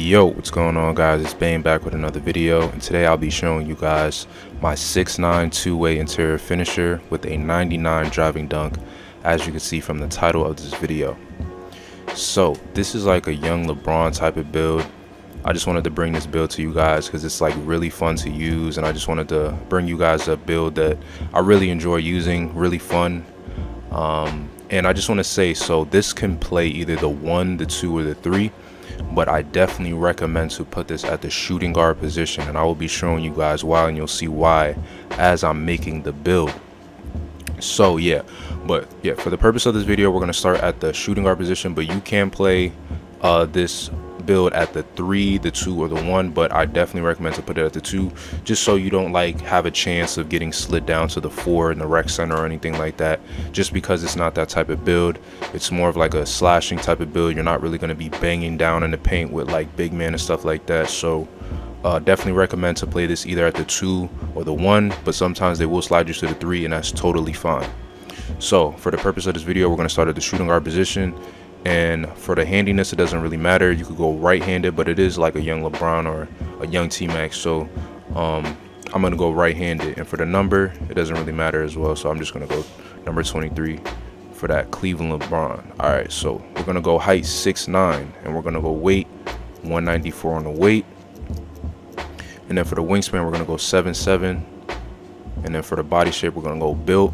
Yo, what's going on, guys? It's Bane back with another video, and today I'll be showing you guys my 6'9" two-way interior finisher with a 99 driving dunk, as you can see from the title of this video. So this is like a young LeBron type of build. I just wanted to bring this build to you guys because it's like really fun to use, and I just wanted to bring you guys a build that I really enjoy using, really fun. And I just want to say, so this can play either the 1, the 2, or the 3. But I definitely recommend to put this at the shooting guard position, and I will be showing you guys why, and you'll see why as I'm making the build. So for the purpose of this video, we're going to start at the shooting guard position, but you can play this build at the 3, the 2, or the 1, but I definitely recommend to put it at the 2, just so you don't like have a chance of getting slid down to the 4 in the rec center or anything like that, just because it's not that type of build. It's more of like a slashing type of build. You're not really going to be banging down in the paint with like big man and stuff like that. So definitely recommend to play this either at the 2 or the 1, but sometimes they will slide you to the 3, and that's totally fine. So for the purpose of this video, we're going to start at the shooting guard position. And for the handiness, it doesn't really matter. You could go right-handed, but it is like a young LeBron or a young T-Max. So I'm going to go right-handed. And for the number, it doesn't really matter as well. So I'm just going to go number 23 for that Cleveland LeBron. All right, so we're going to go height 6'9", and we're going to go weight 194 on the weight. And then for the wingspan, we're going to go 7'7". And then for the body shape, we're going to go built.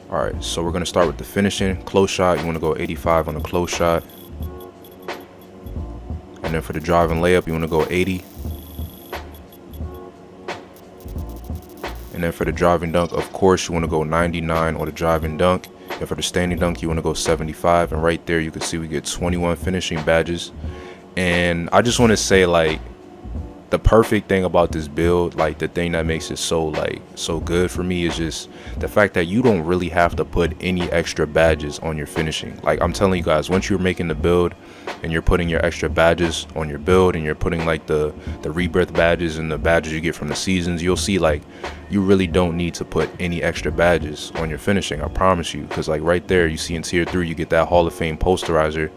Alright, so we're going to start with the finishing. Close shot, you want to go 85 on the close shot. And then for the drive and layup, you want to go 80. And then for the driving dunk, of course, you want to go 99 on the driving dunk. And for the standing dunk, you want to go 75. And right there, you can see we get 21 finishing badges. And I just want to say, like, the perfect thing about this build, like the thing that makes it so good for me, is just the fact that you don't really have to put any extra badges on your finishing. Like, I'm telling you guys, once you're making the build and you're putting your extra badges on your build, and you're putting like the rebirth badges and the badges you get from the seasons, you'll see like you really don't need to put any extra badges on your finishing. I promise you, because like right there, you see in tier 3, you get that Hall of Fame posterizer.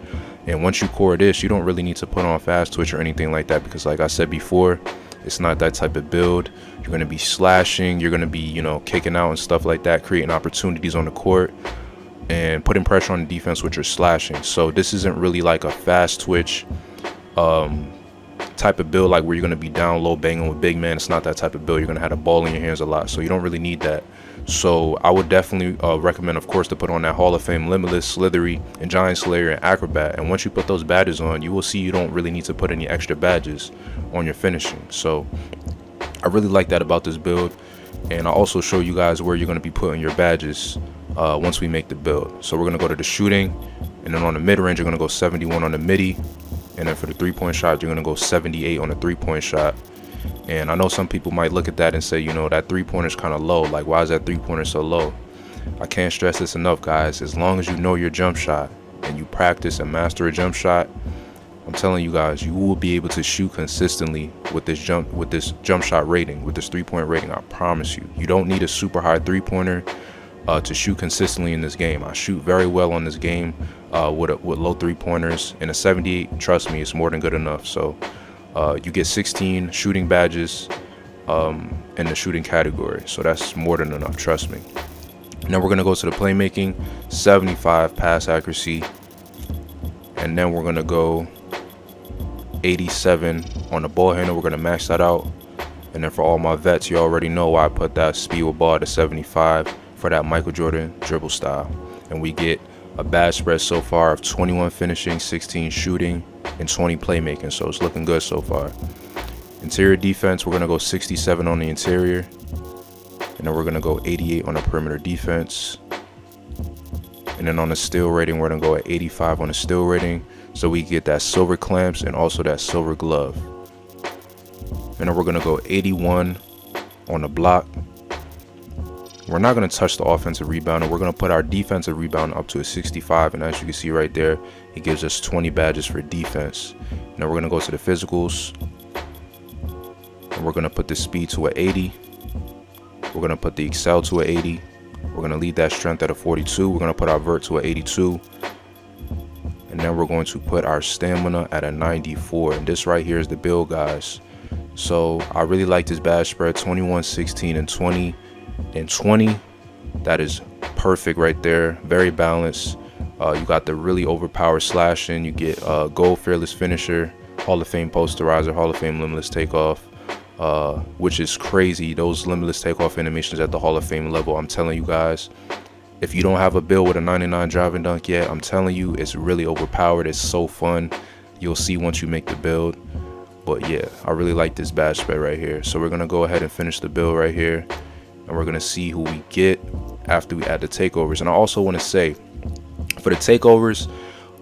And once you core this, you don't really need to put on fast twitch or anything like that, because like I said before, it's not that type of build. You're going to be slashing, you're going to be, you know, kicking out and stuff like that, creating opportunities on the court and putting pressure on the defense with your slashing. So this isn't really like a fast twitch type of build, like where you're going to be down low banging with big man. It's not that type of build. You're going to have the ball in your hands a lot, so you don't really need that. So I would definitely recommend, of course, to put on that Hall of Fame Limitless, Slithery, and Giant Slayer, and Acrobat. And once you put those badges on, you will see you don't really need to put any extra badges on your finishing. So I really like that about this build. And I'll also show you guys where you're going to be putting your badges once we make the build. So we're going to go to the shooting, and then on the mid-range, you're going to go 71 on the midi. And then for the three-point shot, you're going to go 78 on the three-point shot. And I know some people might look at that and say, you know, that three-pointer is kind of low. Like, why is that three-pointer so low? I can't stress this enough, guys. As long as you know your jump shot and you practice and master a jump shot, I'm telling you guys, you will be able to shoot consistently with this jump shot rating, with this three-point rating. I promise you. You don't need a super high three-pointer to shoot consistently in this game. I shoot very well on this game with low three-pointers, and a 78, trust me, it's more than good enough. So you get 16 shooting badges in the shooting category, so that's more than enough, trust me. Now we're going to go to the playmaking, 75 pass accuracy, and then we're going to go 87 on the ball handle. We're going to max that out. And then for all my vets, you already know why I put that speed with ball to 75 for that Michael Jordan dribble style. And we get a badge spread so far of 21 finishing, 16 shooting, and 20 playmaking. So it's looking good so far. Interior defense, we're going to go 67 on the interior. And then we're going to go 88 on the perimeter defense. And then on the steal rating, we're going to go at 85 on the steal rating. So we get that silver clamps and also that silver glove. And then we're going to go 81 on the block. We're not going to touch the offensive rebound, and we're going to put our defensive rebound up to a 65. And as you can see right there, it gives us 20 badges for defense. Now we're going to go to the physicals, and we're going to put the speed to an 80. We're going to put the excel to an 80. We're going to leave that strength at a 42. We're going to put our vert to an 82. And and then we're going to put our stamina at a 94, and this right here is the build, guys. So I really like this badge spread, 21, 16, and 20 and 20. That is perfect right there, very balanced. You got the really overpowered slashing, you get gold fearless finisher, Hall of Fame posterizer, Hall of Fame limitless takeoff, which is crazy. Those limitless takeoff animations at the Hall of Fame level, I'm telling you guys, if you don't have a build with a 99 driving dunk yet, I'm telling you, it's really overpowered. It's so fun. You'll see once you make the build. But yeah, I really like this badge spread right here. So we're gonna go ahead and finish the build right here, and we're gonna see who we get after we add the takeovers. And I also want to say, for the takeovers,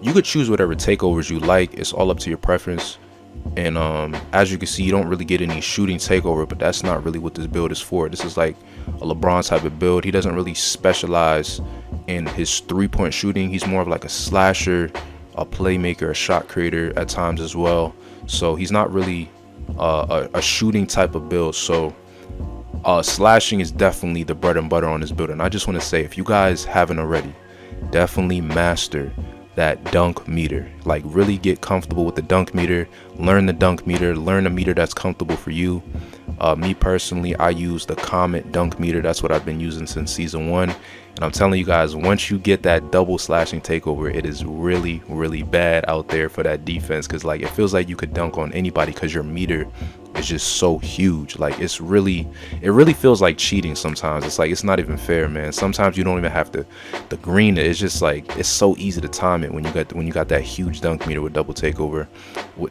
you could choose whatever takeovers you like. It's all up to your preference. And as you can see, you don't really get any shooting takeover, but that's not really what this build is for. This is like a LeBron type of build. He doesn't really specialize in his three-point shooting. He's more of like a slasher, a playmaker, a shot creator at times as well. So he's not really a shooting type of build. So slashing is definitely the bread and butter on this build. And I just want to say, if you guys haven't already, definitely master that dunk meter. Like, really get comfortable with the dunk meter, learn the dunk meter, learn a meter that's comfortable for you. Me personally, I use the Comet dunk meter. That's what I've been using since season 1, and I'm telling you guys, once you get that double slashing takeover, it is really, really bad out there for that defense, because like, it feels like you could dunk on anybody because your meter is just so huge. Like, it really feels like cheating sometimes. It's like, it's not even fair, man. Sometimes you don't even have to green it. It's just like, it's so easy to time it when you got that huge dunk meter with double takeover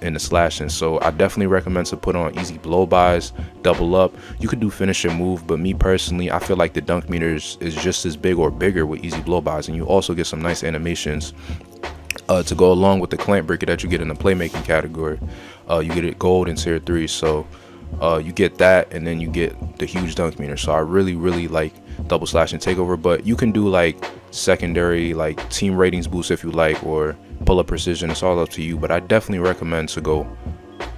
in the slashing. So I definitely recommend to put on easy blow bys, double up. You could do finish and move, but me personally, I feel like the dunk meter is just as big or bigger with easy blow bys, and you also get some nice animations to go along with the clamp breaker that you get in the playmaking category. You get it gold in tier 3, so you get that, and then you get the huge dunk meter. So I really like double slash and takeover, but you can do like secondary, like team ratings boost if you like, or pull up precision. It's all up to you, but I definitely recommend to go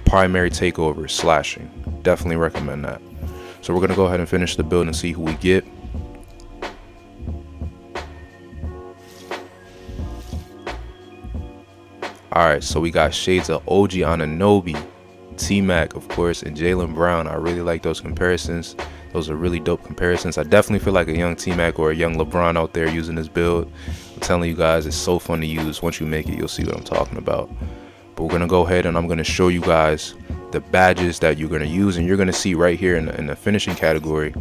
primary takeover slashing. Definitely recommend that. So we're gonna go ahead and finish the build and see who we get. Alright, so we got shades of OG Anunoby, T-Mac, of course, and Jaylen Brown. I really like those comparisons. Those are really dope comparisons. I definitely feel like a young T-Mac or a young LeBron out there using this build. I'm telling you guys, it's so fun to use. Once you make it, you'll see what I'm talking about. But we're going to go ahead and I'm going to show you guys the badges that you're going to use. And you're going to see right here in the finishing category,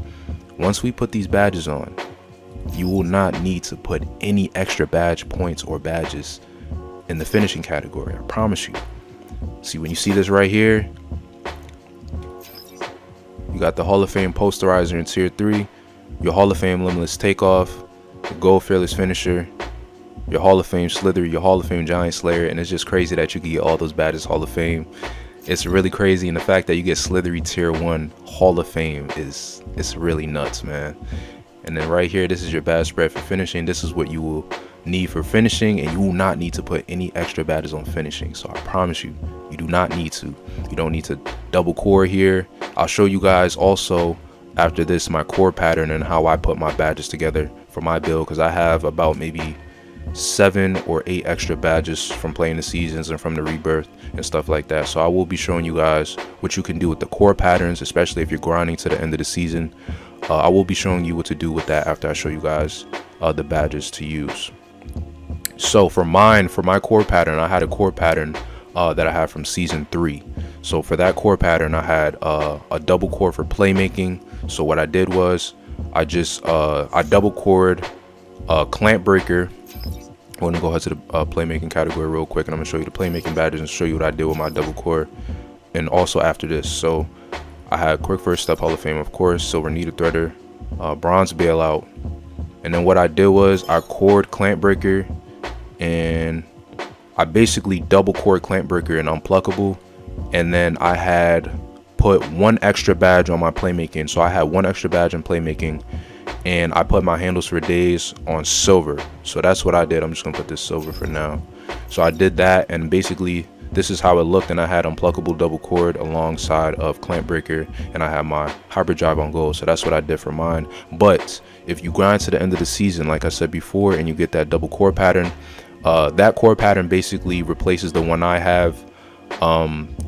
once we put these badges on, you will not need to put any extra badge points or badges in the finishing category. I promise you. See, when you see this right here, you got the Hall of Fame posterizer in tier 3, your Hall of Fame limitless takeoff, your gold fearless finisher, your Hall of Fame slither, your Hall of Fame giant slayer. And it's just crazy that you can get all those badges Hall of Fame. It's really crazy, and the fact that you get slithery tier 1 Hall of Fame it's really nuts, man. And then right here, this is your badge spread for finishing. This is what you will need for finishing, and you will not need to put any extra badges on finishing. So I promise you, you do not need to. You don't need to double core here. I'll show you guys also after this my core pattern and how I put my badges together for my build, because I have about maybe 7 or 8 extra badges from playing the seasons and from the rebirth and stuff like that. So I will be showing you guys what you can do with the core patterns, especially if you're grinding to the end of the season. I will be showing you what to do with that after I show you guys the badges to use. So for my core pattern, I had a core pattern that I had from season 3. So for that core pattern, I had a double core for playmaking. So what I did was I double cored clamp breaker. I'm gonna go ahead to the playmaking category real quick, and I'm gonna show you the playmaking badges and show you what I did with my double core. And also after this, so I had quick first step Hall of Fame, of course, silver needle threader, bronze bailout, and then what I did was I cored clamp breaker, and I basically double cored clamp breaker and unpluckable, and then I had put 1 extra badge on my playmaking. So I had 1 extra badge in playmaking, and I put my handles for days on silver. So that's what I did. I'm just gonna put this silver for now. So I did that, and basically this is how it looked, and I had unpluckable double cord alongside of clamp breaker, and I had my hybrid drive on gold. So that's what I did for mine. But if you grind to the end of the season, like I said before, and you get that double core pattern, That core pattern basically replaces the one I have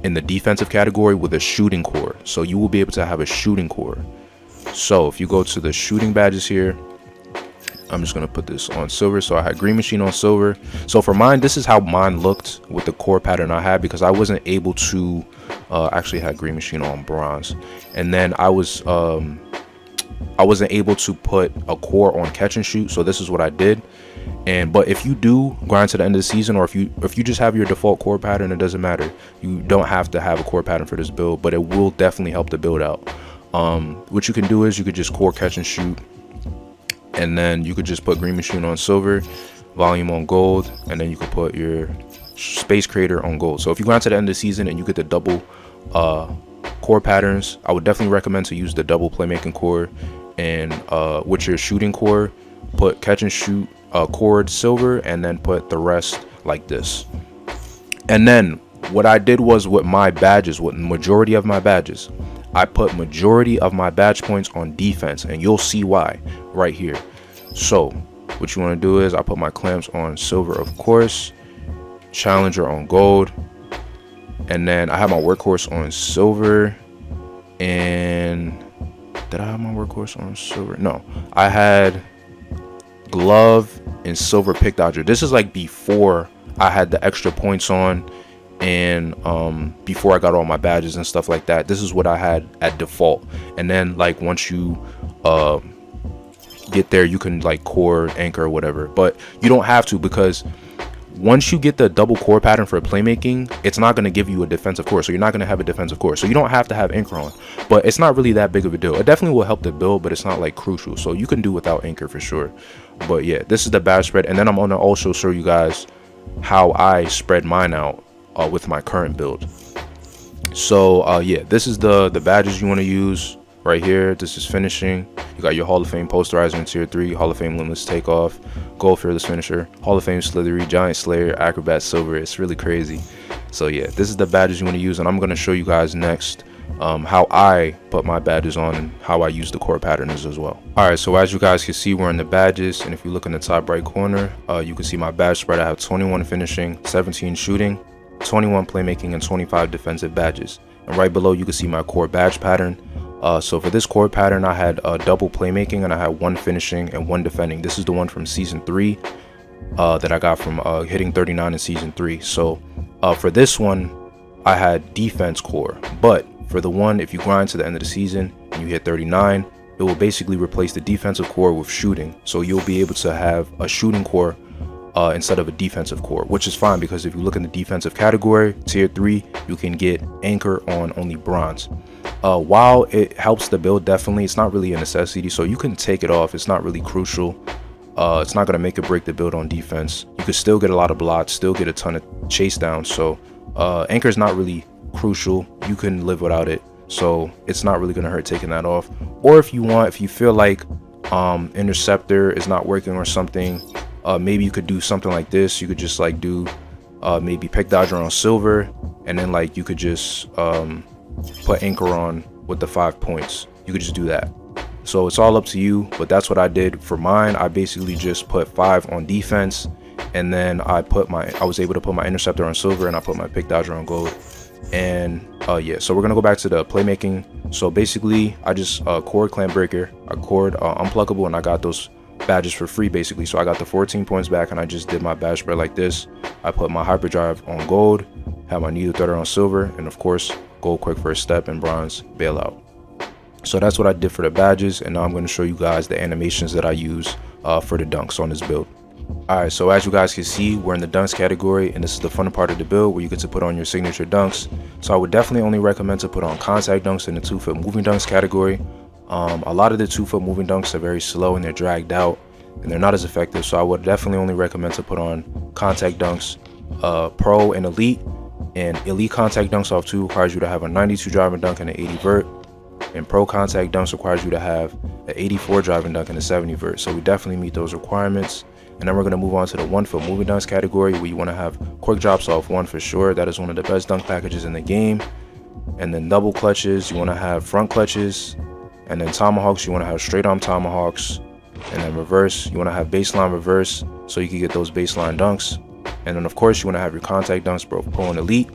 in the defensive category with a shooting core. So you will be able to have a shooting core. So if you go to the shooting badges here, I'm just going to put this on silver. So I had green machine on silver. So for mine, this is how mine looked with the core pattern I had, because I wasn't able to actually had green machine on bronze. And then I wasn't able to put a core on catch and shoot. So this is what I did. But if you do grind to the end of the season, or if you just have your default core pattern, it doesn't matter. You don't have to have a core pattern for this build, but it will definitely help the build out. What you can do is you could just core catch and shoot, and then you could just put green machine on silver, volume on gold, and then you could put your space creator on gold. So if you grind to the end of the season and you get the double core patterns, I would definitely recommend to use the double playmaking core. And with your shooting core, put catch and shoot core silver, and then put the rest like this. And then what I did was with my badges, with the majority of my badges, I put majority of my badge points on defense, and you'll see why right here. So what you want to do is I put my clamps on silver, of course, challenger on gold, and then I have my workhorse on silver. And did I have my workhorse on silver? No, I had glove and silver pick dodger. This is like before I had the extra points on, and before I got all my badges and stuff like that. This is what I had at default. And then like once you get there, you can like core, anchor, or whatever, but you don't have to, because once you get the double core pattern for playmaking, it's not going to give you a defensive core. So you're not going to have a defensive core, so you don't have to have anchor on. But it's not really that big of a deal. It definitely will help the build, but it's not like crucial, so you can do without anchor for sure. But yeah, this is the badge spread, and then I'm going to also show you guys how I spread mine out with my current build. So yeah, this is the badges you want to use right here. This is finishing. You got your Hall of Fame posterizer in tier 3, Hall of Fame limitless takeoff, gold fearless finisher, Hall of Fame slithery, giant slayer, acrobat silver. It's really crazy. So yeah, this is the badges you want to use, and I'm going to show you guys next how I put my badges on and how I use the core patterns as well. Alright, so as you guys can see, we're in the badges, and if you look in the top right corner, you can see my badge spread. I have 21 finishing, 17 shooting, 21 playmaking, and 25 defensive badges. And right below you can see my core badge pattern. So for this core pattern, I had double playmaking, and I had 1 finishing and 1 defending. This is the one from season 3 that I got from hitting 39 in season 3. So for this one, I had defense core, but for the one, if you grind to the end of the season and you hit 39, it will basically replace the defensive core with shooting. So you'll be able to have a shooting core instead of a defensive core, which is fine, because if you look in the defensive category, tier 3, you can get anchor on only bronze. While it helps the build, definitely, it's not really a necessity, so you can take it off. It's not really crucial. It's not going to make or break the build on defense. You could still get a lot of blots, still get a ton of chase downs, so anchor is not really crucial. You can live without it, so it's not really going to hurt taking that off. Or if you want, if you feel like interceptor is not working or something, maybe you could do something like this. You could just like do maybe pick dodger on silver, and then like you could just put anchor on with the 5 points. You could just do that. So it's all up to you, but that's what I did for mine. I basically just put 5 on defense, and then I was able to put my interceptor on silver, and I put my pick dodger on gold. And yeah, so we're gonna go back to the playmaking. So basically I just cored clamp breaker, I cored unpluggable, and I got those badges for free basically. So I got the 14 points back, and I just did my badge spread like this. I put my hyperdrive on gold, have my needle threader on silver, and of course gold quick first step and bronze bailout. So that's what I did for the badges, and now I'm going to show you guys the animations that I use for the dunks on this build. Alright, so as you guys can see, we're in the dunks category, and this is the fun part of the build where you get to put on your signature dunks. So I would definitely only recommend to put on contact dunks in the 2-foot moving dunks category. A lot of the 2-foot moving dunks are very slow and they're dragged out and they're not as effective, so I would definitely only recommend to put on contact dunks. Pro and elite, and elite contact dunks off 2 requires you to have a 92 driving dunk and an 80 vert, and pro contact dunks requires you to have an 84 driving dunk and a 70 vert. So we definitely meet those requirements. And then we're going to move on to the 1-foot moving dunks category, where you want to have quick drops off 1 for sure. That is one of the best dunk packages in the game. And then double clutches, you want to have front clutches. And then tomahawks, you want to have straight arm tomahawks. And then reverse, you want to have baseline reverse so you can get those baseline dunks. And then of course you want to have your contact dunks, bro, pro and elite,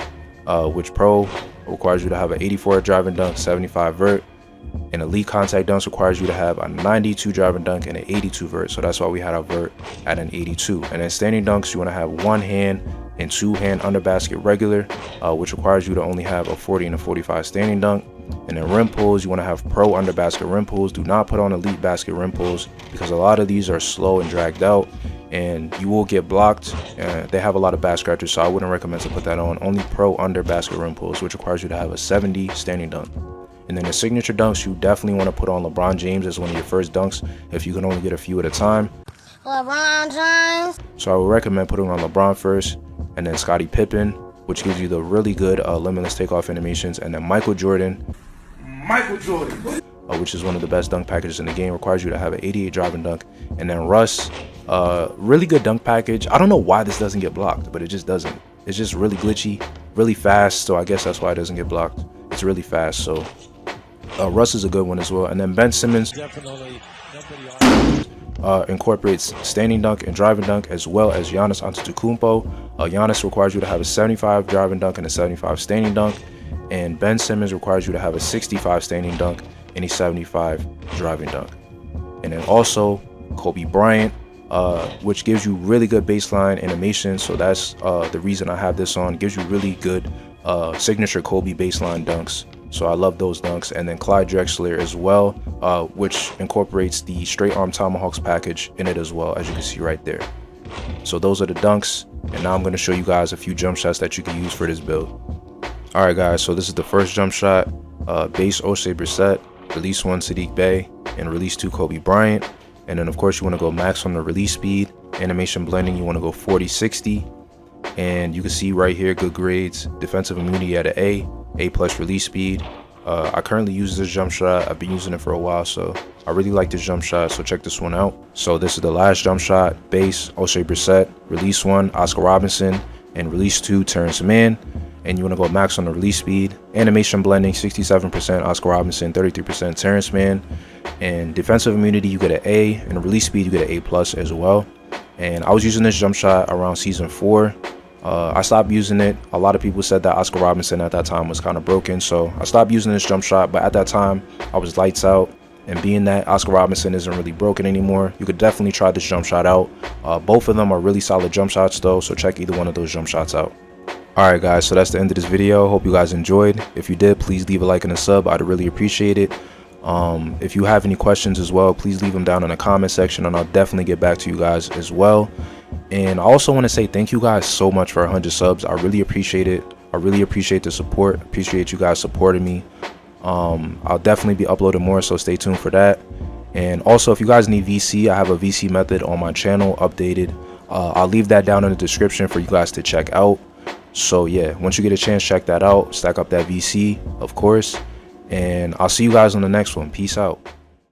which pro requires you to have an 84 driving dunk, 75 vert. And elite contact dunks requires you to have a 92 driving dunk and an 82 vert. So that's why we had our vert at an 82. And then standing dunks, you want to have one hand and two hand under basket regular, which requires you to only have a 40 and a 45 standing dunk. And then rim pulls, you want to have pro under basket rim pulls. Do not put on elite basket rim pulls because a lot of these are slow and dragged out and you will get blocked. They have a lot of back scratchers, so I wouldn't recommend to put that on. Only pro under basket rim pulls, which requires you to have a 70 standing dunk. And then the signature dunks, you definitely want to put on LeBron James as one of your first dunks if you can only get a few at a time. LeBron James. So I would recommend putting on LeBron first, and then Scottie Pippen, which gives you the really good limitless takeoff animations, and then Michael Jordan, which is one of the best dunk packages in the game, requires you to have an 88 driving dunk. And then Russ, really good dunk package. I don't know why this doesn't get blocked, but it just doesn't. It's just really glitchy, really fast, so I guess that's why it doesn't get blocked. It's really fast, so Russ is a good one as well. And then Ben Simmons incorporates standing dunk and driving dunk, as well as Giannis Antetokounmpo. Giannis requires you to have a 75 driving dunk and a 75 standing dunk, and Ben Simmons requires you to have a 65 standing dunk and a 75 driving dunk. And then also Kobe Bryant, which gives you really good baseline animation, so that's the reason I have this on. It gives you really good signature Kobe baseline dunks, so I love those dunks. And then Clyde Drexler as well, which incorporates the straight arm tomahawks package in it as well, as you can see right there. So those are the dunks, and now I'm going to show you guys a few jump shots that you can use for this build. Alright guys, so this is the first jump shot, base Oshae Brissett, release 1 Sadiq Bey, and release 2 Kobe Bryant. And then of course you want to go max on the release speed. Animation blending, you want to go 40-60. And you can see right here, good grades. Defensive immunity at an A plus release speed. I currently use this jump shot. I've been using it for a while, so I really like this jump shot, so check this one out. So this is the last jump shot, base Oshae Brissett, release 1 Oscar Robertson, and release 2 Terrence Mann. And you want to go max on the release speed. Animation blending, 67% Oscar Robertson, 33% Terrence Mann. And defensive immunity, you get an A, and release speed, you get an A plus as well. And I was using this jump shot around season 4. I stopped using it. A lot of people said that Oscar Robertson at that time was kind of broken, so I stopped using this jump shot. But at that time, I was lights out. And being that Oscar Robertson isn't really broken anymore, you could definitely try this jump shot out. Both of them are really solid jump shots though, so check either one of those jump shots out. Alright guys, so that's the end of this video. Hope you guys enjoyed. If you did, please leave a like and a sub. I'd really appreciate it. If you have any questions as well, please leave them down in the comment section, and I'll definitely get back to you guys as well. And I also want to say thank you guys so much for 100 subs. I really appreciate it. I really appreciate the support. Appreciate you guys supporting me. I'll definitely be uploading more, so stay tuned for that. And also, if you guys need VC, I have a VC method on my channel updated. I'll leave that down in the description for you guys to check out. So yeah, once you get a chance, check that out. Stack up that VC, of course. And I'll see you guys on the next one. Peace out.